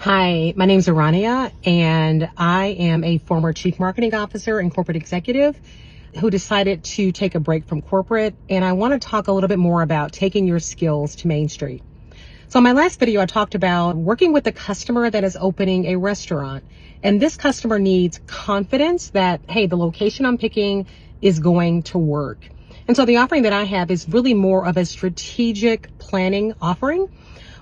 Hi, my name is Arania, and I am a former chief marketing officer and corporate executive who decided to take a break from corporate. And I want to talk a little bit more about taking your skills to Main Street. So in my last video, I talked about working with a customer that is opening a restaurant. And this customer needs confidence that, hey, the location I'm picking is going to work. And so the offering that I have is really more of a strategic planning offering.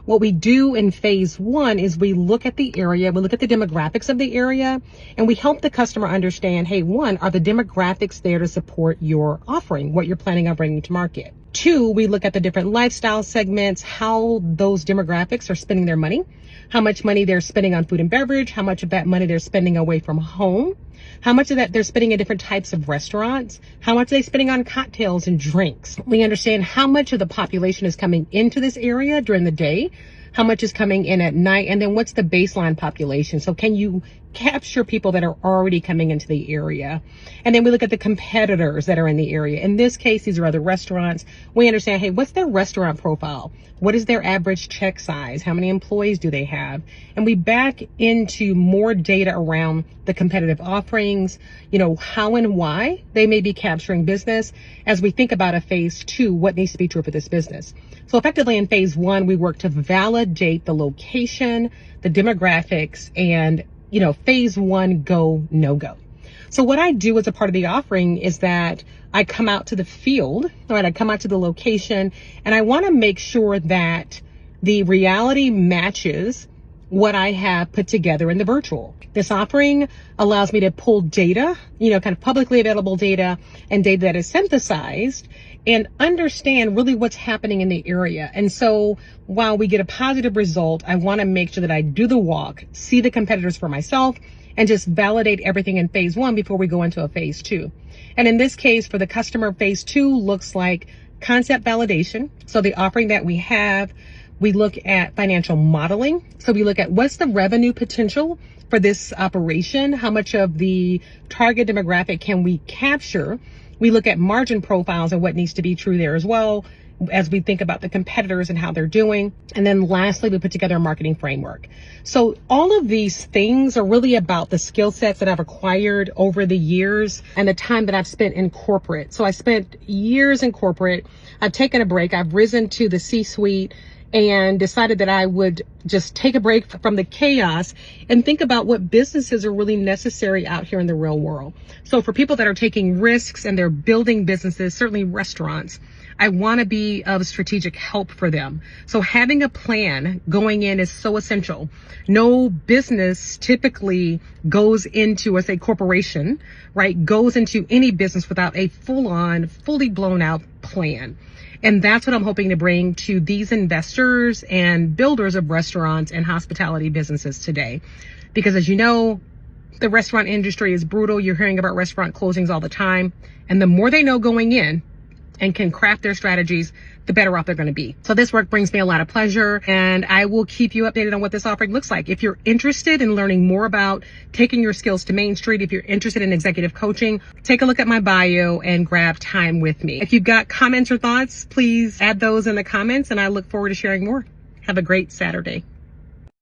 What we do in phase one is we look at the area, we look at the demographics of the area, and we help the customer understand, hey, one, are the demographics there to support your offering, what you're planning on bringing to market? Two, we look at the different lifestyle segments, how those demographics are spending their money, how much money they're spending on food and beverage, how much of that money they're spending away from home, how much of that they're spending in different types of restaurants, how much are they spending on cocktails and drinks. We understand how much of the population is coming into this area during the day, how much is coming in at night, and then what's the baseline population. So can you capture people that are already coming into the area? And then we look at the competitors that are in the area. In this case, these are other restaurants. We understand, hey, what's their restaurant profile? What is their average check size? How many employees do they have? And we back into more data around the competitive offerings, how and why they may be capturing business as we think about a phase two, what needs to be true for this business. So effectively in phase one, we work to validate the location, the demographics, and phase one, go, no go. So what I do as a part of the offering is that I come out to the field, right? I come out to the location, and I want to make sure that the reality matches what I have put together in the virtual. This offering allows me to pull data, kind of publicly available data and data that is synthesized, and understand really what's happening in the area. And so while we get a positive result, I want to make sure that I do the walk, see the competitors for myself, and just validate everything in phase one before we go into a phase two. And in this case, for the customer, phase two looks like concept validation. So the offering that we have, we look at financial modeling. So we look at what's the revenue potential for this operation? How much of the target demographic can we capture? We look at margin profiles and what needs to be true there as well, as we think about the competitors and how they're doing. And then lastly, we put together a marketing framework. So all of these things are really about the skill sets that I've acquired over the years and the time that I've spent in corporate. So I spent years in corporate. I've taken a break. I've risen to the C-suite and decided that I would just take a break from the chaos and think about what businesses are really necessary out here in the real world. So for people that are taking risks and they're building businesses, certainly restaurants, I want to be of strategic help for them. So having a plan going in is so essential. No business typically goes into, as a corporation, right, goes into any business without a full-on, fully blown out plan. And that's what I'm hoping to bring to these investors and builders of restaurants and hospitality businesses today. Because as you know, the restaurant industry is brutal. You're hearing about restaurant closings all the time. And the more they know going in and can craft their strategies, the better off they're going to be. So this work brings me a lot of pleasure, and I will keep you updated on what this offering looks like. If you're interested in learning more about taking your skills to Main Street, if you're interested in executive coaching, take a look at my bio and grab time with me. If you've got comments or thoughts, please add those in the comments, and I look forward to sharing more. Have a great Saturday.